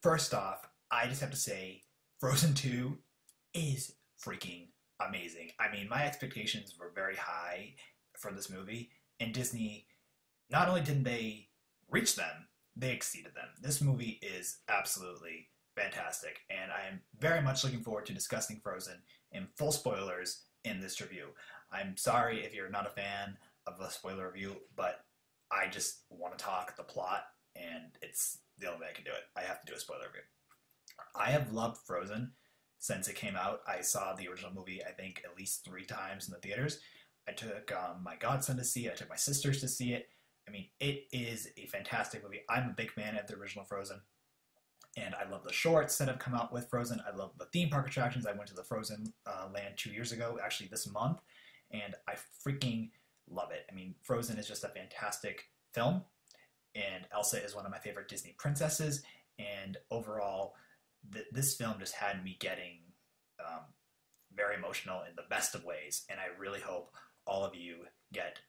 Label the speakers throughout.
Speaker 1: First off, I just have to say, Frozen 2 is freaking amazing. I mean, my expectations were very high for this movie, and Disney, not only didn't they reach them, they exceeded them. This movie is absolutely fantastic, and I am very much looking forward to discussing Frozen in full spoilers in this review. I'm sorry if you're not a fan of a spoiler review, but I just want to talk the plot, and it's the only way I can do it. I have to do a spoiler review. I have loved Frozen since it came out. I saw the original movie, I think, at least 3 times in the theaters. I took my godson to see it. I took my sisters to see it. I mean, it is a fantastic movie. I'm a big fan of the original Frozen. And I love the shorts that have come out with Frozen. I love the theme park attractions. I went to the Frozen land 2 years ago, actually this month. And I freaking love it. I mean, Frozen is just a fantastic film. And Elsa is one of my favorite Disney princesses. And overall, this film just had me getting very emotional in the best of ways. And I really hope all of you get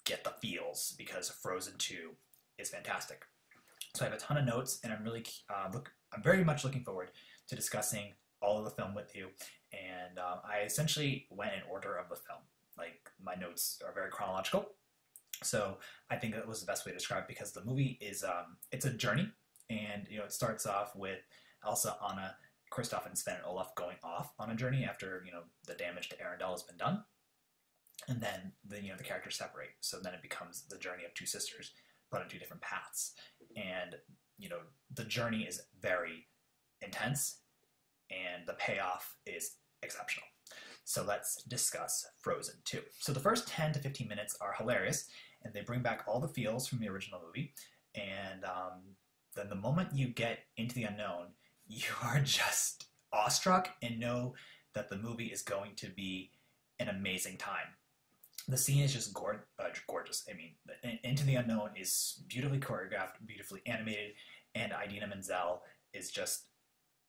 Speaker 1: the feels, because Frozen 2 is fantastic. So I have a ton of notes, and I'm very much looking forward to discussing all of the film with you. And I essentially went in order of the film. Like, my notes are very chronological. So I think that was the best way to describe it, because the movie is it's a journey, and it starts off with Elsa, Anna, Kristoff, and Sven and Olaf going off on a journey after the damage to Arendelle has been done. And then the characters separate. So then it becomes the journey of 2 sisters, but on 2 different paths. And the journey is very intense, and the payoff is exceptional. So let's discuss Frozen 2. So the first 10 to 15 minutes are hilarious, and they bring back all the feels from the original movie. And then the moment you get into the unknown, you are just awestruck and know that the movie is going to be an amazing time. The scene is just gorgeous. I mean, Into the Unknown is beautifully choreographed, beautifully animated, and Idina Menzel is just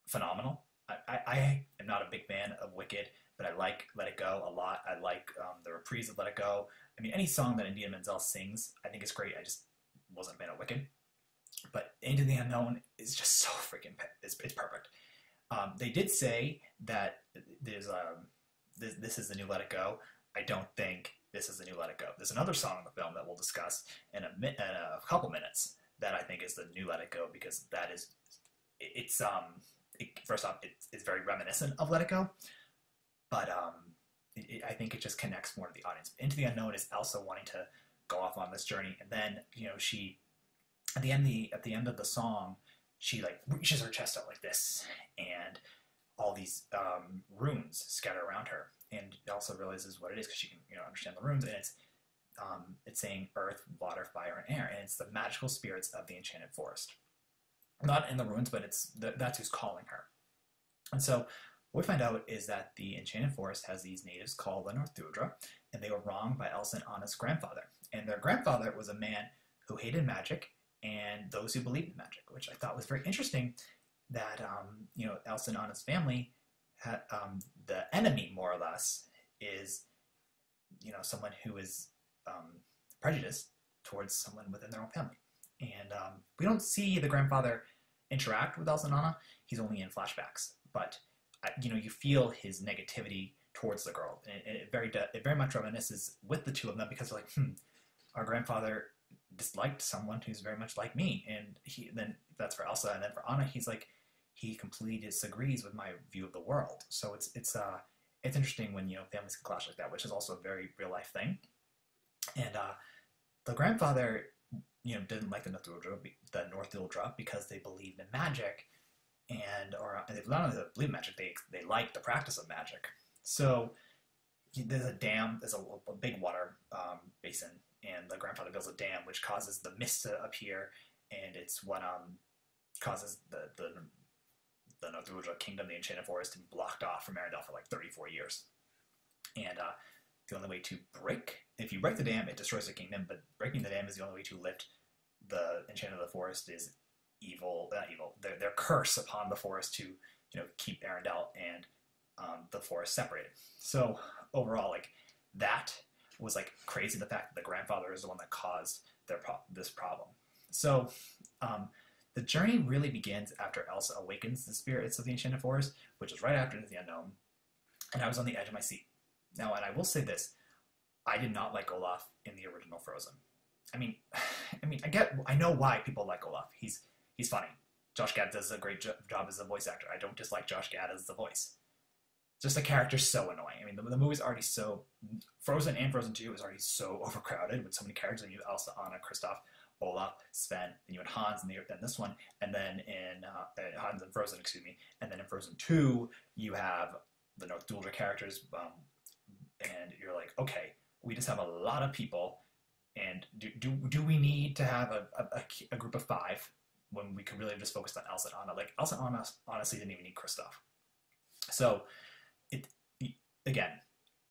Speaker 1: phenomenal. I am not a big fan of Wicked, but I like Let It Go a lot. I like the reprise of Let It Go. I mean, any song that Idina Menzel sings, I think is great. I just wasn't a fan of Wicked. But Into the Unknown is just so freaking, it's perfect. They did say that there's this is the new Let It Go. I don't think this is the new Let It Go. There's another song in the film that we'll discuss in a couple minutes that I think is the new Let It Go, because that is, first off, it's very reminiscent of Let It Go, but I think it just connects more to the audience. Into the Unknown is Elsa wanting to go off on this journey, and then she at the end of the song, she like reaches her chest out like this, and all these runes scatter around her. And Elsa realizes what it is, because she can understand the runes, and it's saying earth, water, fire, and air, and it's the magical spirits of the enchanted forest. Not in the runes, but that's who's calling her. And so what we find out is that the enchanted forest has these natives called the Northudra, and they were wronged by Elsa and Anna's grandfather. And their grandfather was a man who hated magic and those who believed in magic, which I thought was very interesting. That Elsa and Anna's family had the enemy, more or less, is someone who is prejudiced towards someone within their own family. And we don't see the grandfather interact with Elsa and Anna. He's only in flashbacks, but you feel his negativity towards the girl, and it very much reminisces with the 2 of them, because they're like, our grandfather disliked someone who's very much like me, and then that's for Elsa, and then for Anna, he's like, he completely disagrees with my view of the world. So it's interesting when families can clash like that, which is also a very real life thing. And the grandfather didn't like the Northudra because they believed in magic, or they not only believe in magic, they liked the practice of magic. So there's a dam, there's a big water basin, and the grandfather builds a dam which causes the mist to appear, and it's what causes the Northudra kingdom, the enchanted forest, to be blocked off from Arendelle for like 34 years. And the only way to if you break the dam, it destroys the kingdom, but breaking the dam is the only way to lift the enchanted of the forest is their curse upon the forest to keep Arendelle and the forest separated. So overall, like, that was like crazy, the fact that the grandfather is the one that caused this problem. So The journey really begins after Elsa awakens the spirits of the Enchanted Forest, which is right after Into the Unknown, and I was on the edge of my seat. Now, and I will say this, I did not like Olaf in the original Frozen. I mean, I know why people like Olaf. He's funny. Josh Gad does a great job as a voice actor. I don't dislike Josh Gad as the voice. Just the character's so annoying. I mean, the movie's already so... Frozen and Frozen 2 is already so overcrowded with so many characters. And you have Elsa, Anna, Kristoff, Olaf, Sven, then you had Hans, and then this one, and then in Hans and Frozen, excuse me, and then in Frozen 2, you have the North Duldra characters, and you're like, okay, we just have a lot of people, and do we need to have a group of 5 when we could really have just focused on Elsa and Anna? Like, Elsa and Anna honestly didn't even need Kristoff. So, again,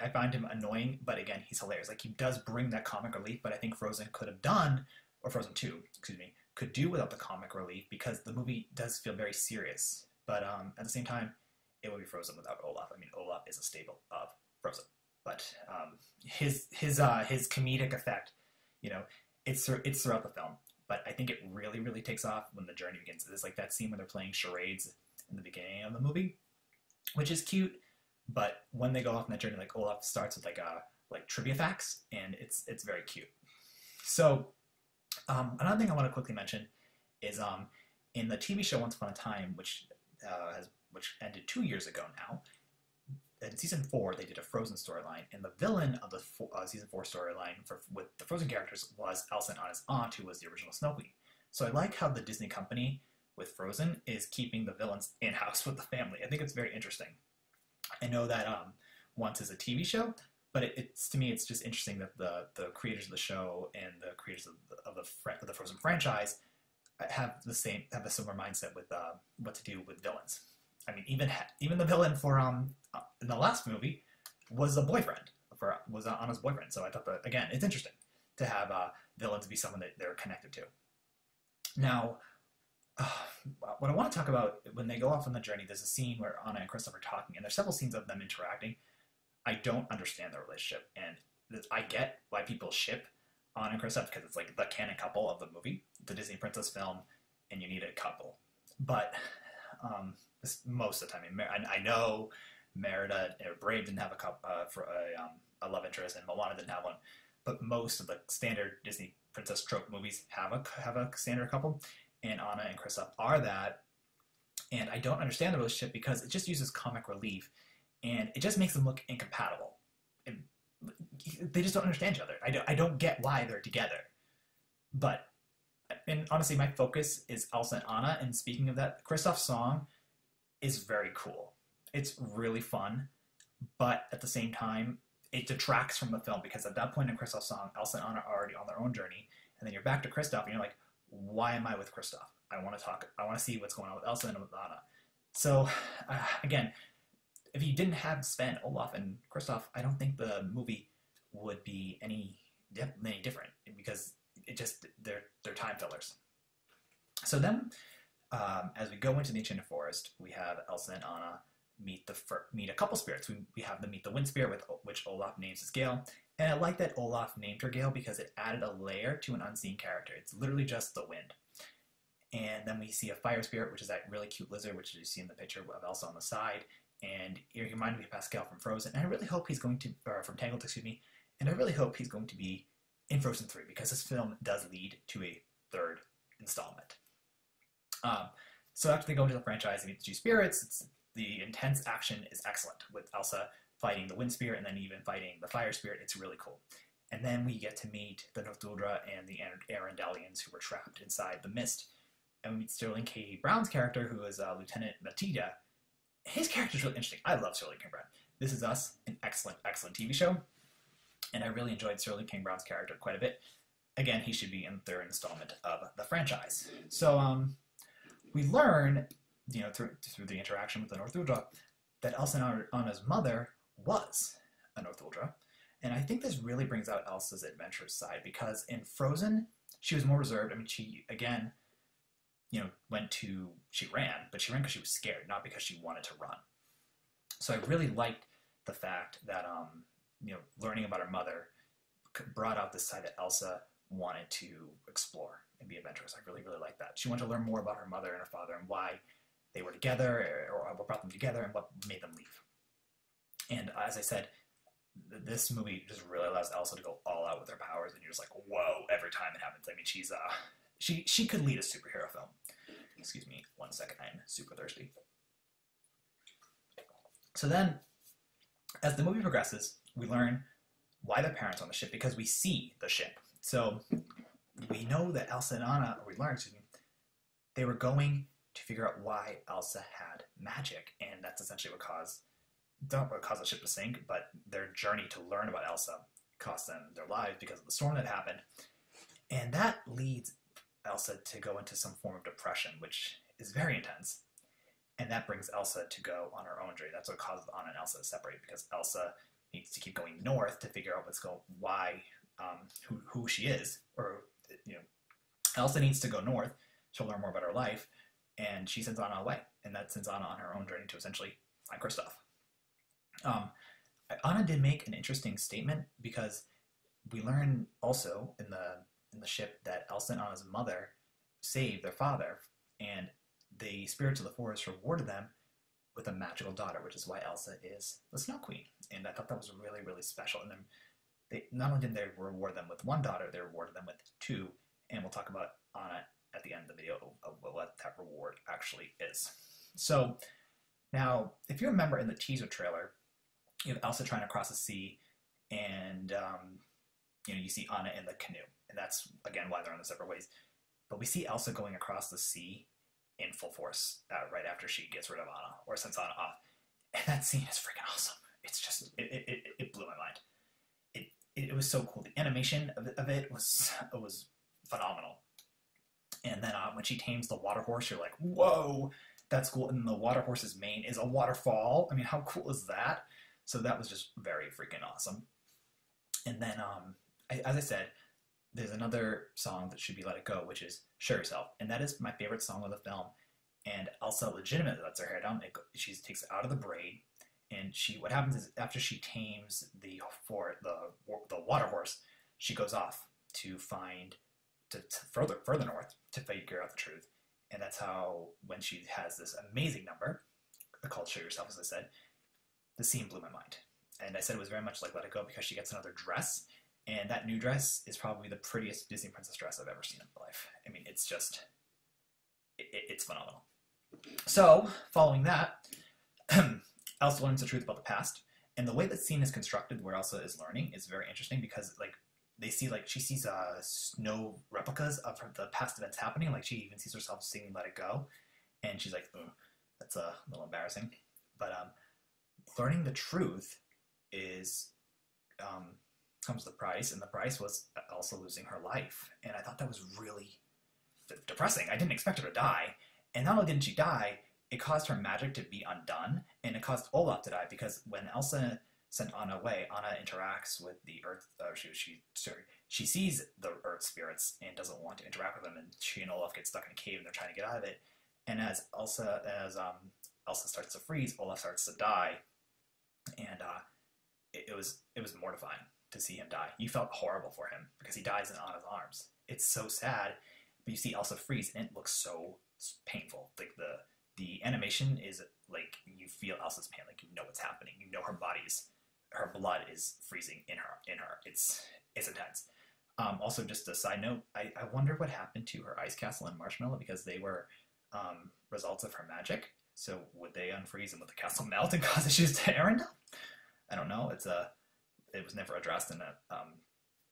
Speaker 1: I find him annoying, but again, he's hilarious. Like, he does bring that comic relief, but I think Frozen could have done, or Frozen 2, excuse me, could do without the comic relief because the movie does feel very serious. But at the same time, it would be Frozen without Olaf. I mean, Olaf is a staple of Frozen. But his comedic effect, you know, it's throughout the film. But I think it really, really takes off when the journey begins. It's like that scene where they're playing charades in the beginning of the movie, which is cute. But when they go off on that journey, like Olaf starts with like trivia facts, and it's very cute. So another thing I want to quickly mention is in the TV show Once Upon a Time, which ended 2 years ago now. In season 4, they did a Frozen storyline, and the villain of the season 4 storyline with the Frozen characters was Elsa and Anna's aunt, who was the original Snow Queen. So I like how the Disney company with Frozen is keeping the villains in-house with the family. I think it's very interesting. I know that Once is a TV show, but it's to me it's just interesting that the creators of the show and the creators of the Frozen franchise have a similar mindset with what to do with villains. I mean, even the villain for in the last movie was a boyfriend, was Anna's boyfriend. So I thought that, again, it's interesting to have villains be someone that they're connected to. Now, what I want to talk about, when they go off on the journey, there's a scene where Anna and Kristoff are talking, and there's several scenes of them interacting. I don't understand their relationship, and I get why people ship Anna and Kristoff, because it's like the canon couple of the movie, the Disney princess film, and you need a couple. But most of the time, I know Merida or Brave didn't have a love interest, and Moana didn't have one, but most of the standard Disney princess trope movies have a standard couple, and Anna and Kristoff are that. And I don't understand the relationship because it just uses comic relief, and it just makes them look incompatible. And they just don't understand each other. I don't get why they're together. But, and honestly, my focus is Elsa and Anna, and speaking of that, Kristoff's song is very cool. It's really fun, but at the same time, it detracts from the film, because at that point in Kristoff's song, Elsa and Anna are already on their own journey, and then you're back to Kristoff, and you're like, why am I with Kristoff? I want to see what's going on with Elsa and with Anna. So, again, if you didn't have Sven, Olaf, and Kristoff, I don't think the movie would be any different, because they're time fillers. So then, as we go into the Enchanted Forest, we have Elsa and Anna meet a couple spirits. We have them meet the wind spirit, which Olaf names as Gale. And I like that Olaf named her Gale because it added a layer to an unseen character. It's literally just the wind. And then we see a fire spirit, which is that really cute lizard, which you see in the picture of Elsa on the side. And he reminded me of Pascal from Frozen. And I really hope he's going to, or from Tangled, excuse me. And I really hope he's going to be in Frozen 3, because this film does lead to a third installment. So after they go into the franchise and meet the two spirits, the intense action is excellent, with Elsa fighting the wind spirit and then even fighting the fire spirit. It's really cool. And then we get to meet the North Duldra and the Arendellians, who were trapped inside the mist. And we meet Sterling K. Brown's character, who is Lieutenant Matida. His character is really interesting. I love Sterling K. Brown. This Is Us, an excellent, excellent TV show. And I really enjoyed Sterling K. Brown's character quite a bit. Again, he should be in the third installment of the franchise. So we learn, through the interaction with the North Duldra, that Elsa and Anna's mother was a North Duldra. And I think this really brings out Elsa's adventurous side, because in Frozen, she was more reserved. I mean, she, again, she ran, but she ran because she was scared, not because she wanted to run. So I really liked the fact that, learning about her mother brought out this side that Elsa wanted to explore. and be adventurous. I really, really like that. She wanted to learn more about her mother and her father and why they were together, or what brought them together, and what made them leave. And as I said, this movie just really allows Elsa to go all out with her powers, and you're just like, whoa, every time it happens. I mean, she could lead a superhero film. Excuse me, 1 second, I'm super thirsty. So then, as the movie progresses, we learn why the parents on the ship, because we see the ship. So we know that Elsa and Anna, or we learn, excuse me, they were going to figure out why Elsa had magic, and that's essentially what caused the ship to sink, but their journey to learn about Elsa cost them their lives because of the storm that happened. And that leads Elsa to go into some form of depression, which is very intense. And that brings Elsa to go on her own journey. That's what causes Anna and Elsa to separate, because Elsa needs to keep going north to figure out who she is. Or, Elsa needs to go north to learn more about her life, and she sends Anna away. And that sends Anna on her own journey to essentially find Kristoff. Anna did make an interesting statement, because we learn also in the ship that Elsa and Anna's mother saved their father, and the spirits of the forest rewarded them with a magical daughter, which is why Elsa is the Snow Queen. And I thought that was really, really special. And then not only did they reward them with one daughter, they rewarded them with two, and we'll talk about Anna at the end of the video of what that reward actually is. So now, if you remember in the teaser trailer, you have Elsa trying to cross the sea, and you see Anna in the canoe, and that's again why they're on the separate ways. But we see Elsa going across the sea in full force right after she gets rid of Anna, or sends Anna off, and that scene is freaking awesome. It's just it blew my mind. It was so cool. The animation of it was phenomenal. And then when she tames the water horse, you're like, whoa, that's cool. And the water horse's mane is a waterfall. I mean, how cool is that? So that was just very freaking awesome. And then, as I said, there's another song that should be Let It Go, which is Show Yourself. And that is my favorite song of the film. And Elsa legitimately lets her hair down. She takes it out of the braid. And what happens is, after she tames the water horse, she goes off to further north to figure out the truth. And that's how, when she has this amazing number called Show Yourself, as I said, the scene blew my mind. And I said it was very much like Let It Go, because she gets another dress, and that new dress is probably the prettiest Disney princess dress I've ever seen in my life. I mean, it's just, it's phenomenal. So, following that, Elsa learns the truth about the past, and the way that scene is constructed, where Elsa is learning, is very interesting, because she sees snow replicas of the past events happening. Like, she even sees herself singing Let It Go, and she's like, ooh, that's a little embarrassing. But learning the truth comes the price, and the price was Elsa losing her life. And I thought that was really depressing. I didn't expect her to die, and not only didn't she die, it caused her magic to be undone, and it caused Olaf to die, because when Elsa sent Anna away, Anna interacts with the Earth. She sees the Earth spirits and doesn't want to interact with them, and she and Olaf get stuck in a cave, and they're trying to get out of it. And as Elsa starts to freeze, Olaf starts to die, and it was mortifying to see him die. You felt horrible for him, because he dies in Anna's arms. It's so sad, but you see Elsa freeze, and it looks so painful. Like the animation is like, you feel Elsa's pain, like you know what's happening. You know her blood is freezing in her. It's intense. Also, just a side note, I wonder what happened to her ice castle and marshmallow, because they were results of her magic. So would they unfreeze, and would the castle melt and cause issues to Arendelle? I don't know. It was never addressed in it.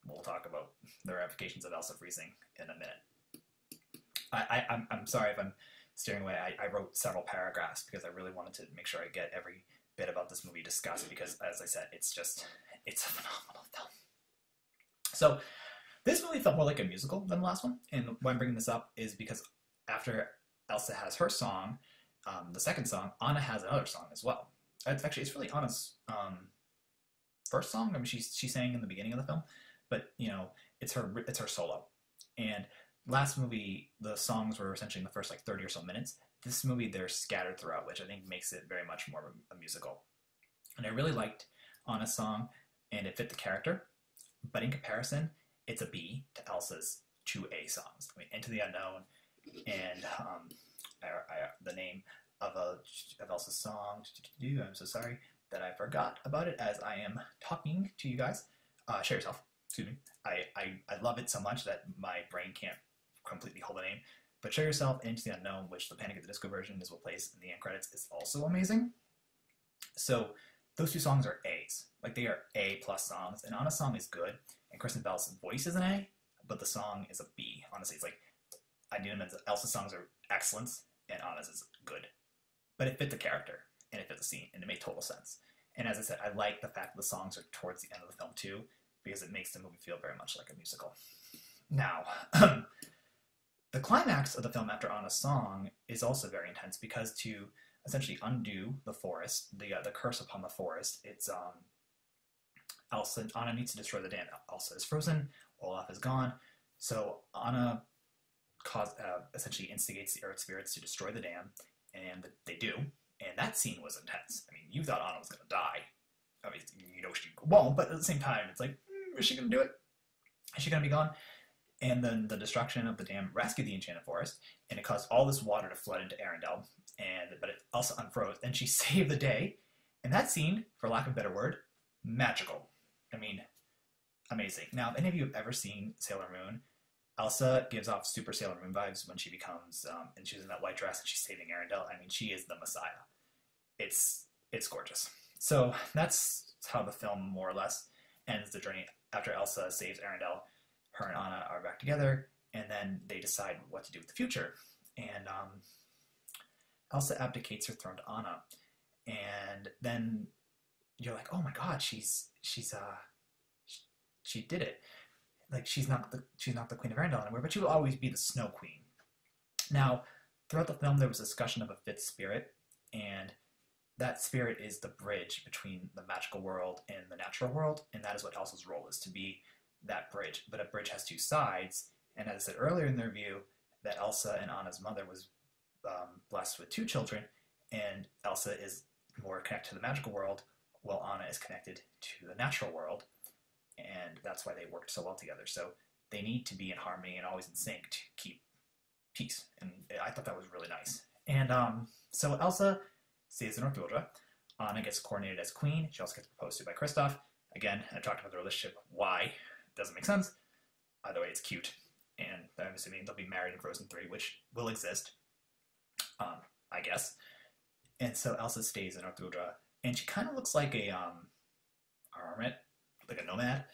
Speaker 1: We'll talk about the ramifications of Elsa freezing in a minute. I'm sorry if I'm steering away. I wrote several paragraphs because I really wanted to make sure I get every bit about this movie discussed, because, as I said, it's a phenomenal film. So this movie felt more like a musical than the last one, and why I'm bringing this up is because after Elsa has her song, the second song, Anna has another song as well. It's really Anna's first song. I mean, she sang in the beginning of the film, but it's her solo. And last movie, the songs were essentially in the first 30 or so minutes. This movie, they're scattered throughout, which I think makes it very much more of a musical. And I really liked Anna's song, and it fit the character. But in comparison, it's a B to Elsa's two A songs. I mean, Into the Unknown and the name of Elsa's song. I'm so sorry that I forgot about it as I am talking to you guys. Share Yourself. Excuse me. I love it so much that my brain can't completely hold the name. But Share Yourself and Into the Unknown, which the Panic at the Disco version is what plays in the end credits, is also amazing. So those two songs are A's. Like, they are A+ songs. And Anna's song is good, and Kristen Bell's voice is an A, but the song is a B. Honestly, it's like, I need them as Elsa's songs are excellence, and Anna's is good. But it fit the character, and it fit the scene, and it made total sense. And as I said, I like the fact that the songs are towards the end of the film too, because it makes the movie feel very much like a musical. Now, the climax of the film after Anna's song is also very intense, because to essentially undo the forest, the curse upon the forest, it's Elsa and Anna needs to destroy the dam. Elsa is frozen, Olaf is gone, so Anna essentially instigates the earth spirits to destroy the dam, and they do. And that scene was intense. I mean, you thought Anna was going to die. I mean, you know she won't, but at the same time, it's like, is she going to do it? Is she going to be gone? And then the destruction of the dam rescued the Enchanted Forest, and it caused all this water to flood into Arendelle. But it also unfroze, and she saved the day. And that scene, for lack of a better word, magical. I mean, amazing. Now, if any of you have ever seen Sailor Moon, Elsa gives off super Sailor Moon vibes when she becomes, and she's in that white dress and she's saving Arendelle. I mean, she is the Messiah. It's gorgeous. So that's how the film more or less ends the journey. After Elsa saves Arendelle, her and Anna are back together, and then they decide what to do with the future. And Elsa abdicates her throne to Anna, and then you're like, oh my God, she did it. Like, she's not the Queen of Arendelle anymore, but she will always be the Snow Queen. Now, throughout the film, there was discussion of a fifth spirit, and that spirit is the bridge between the magical world and the natural world, and that is what Elsa's role is, to be that bridge. But a bridge has two sides, and as I said earlier in the review, that Elsa and Anna's mother was blessed with two children, and Elsa is more connected to the magical world, while Anna is connected to the natural world. And that's why they worked so well together. So they need to be in harmony and always in sync to keep peace. And I thought that was really nice. And so Elsa stays in Northuldra. Anna gets coronated as queen. She also gets proposed to by Kristoff. Again, I talked about the relationship. Why? Doesn't make sense. Either way, it's cute. And I'm assuming they'll be married in Frozen 3, which will exist, I guess. And so Elsa stays in Northuldra. And she kind of looks like a hermit, like a nomad,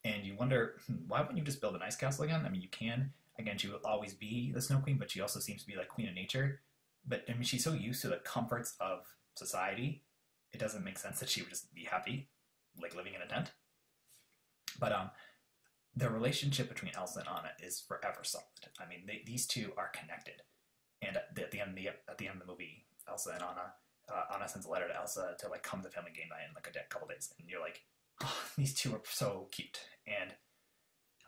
Speaker 1: and you wonder, why wouldn't you just build an ice castle again? I mean, you can. Again, she will always be the Snow Queen, but she also seems to be like Queen of Nature. But I mean, she's so used to the comforts of society, it doesn't make sense that she would just be happy, like living in a tent. But the relationship between Elsa and Anna is forever solid. I mean, these two are connected. And at the end of the movie, Elsa and Anna sends a letter to Elsa to like come to family game night in like a couple days, and you're like, oh, these two are so cute, and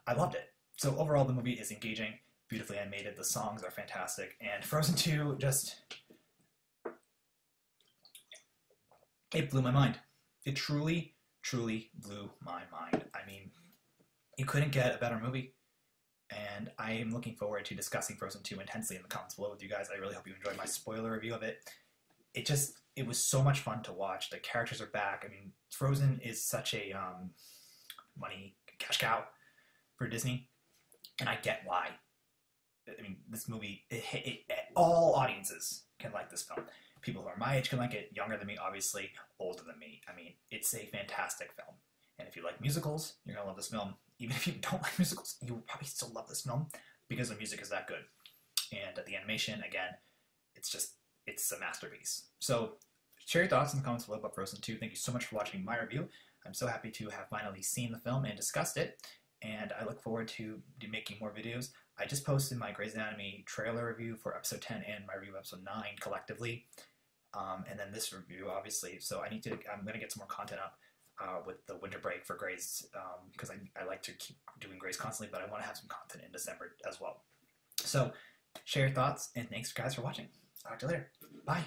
Speaker 1: I loved it. So overall, the movie is engaging, beautifully animated, the songs are fantastic, and Frozen 2 just, it blew my mind. It truly, truly blew my mind. I mean, you couldn't get a better movie, and I am looking forward to discussing Frozen 2 intensely in the comments below with you guys. I really hope you enjoyed my spoiler review of it. It was so much fun to watch. The characters are back. I mean, Frozen is such a money cash cow for Disney, and I get why. I mean, this movie, all audiences can like this film. People who are my age can like it, younger than me, obviously, older than me. I mean, it's a fantastic film. And if you like musicals, you're going to love this film. Even if you don't like musicals, you will probably still love this film because the music is that good. And the animation, again, it's a masterpiece. So share your thoughts in the comments below about Frozen 2. Thank you so much for watching my review. I'm so happy to have finally seen the film and discussed it, and I look forward to making more videos. I just posted my Grey's Anatomy trailer review for episode 10 and my review of episode 9 collectively, and then this review, obviously. So I'm going to get some more content up with the winter break for Grey's, because I like to keep doing Grey's constantly, but I want to have some content in December as well. So share your thoughts, and thanks guys for watching. Talk to you later. Bye.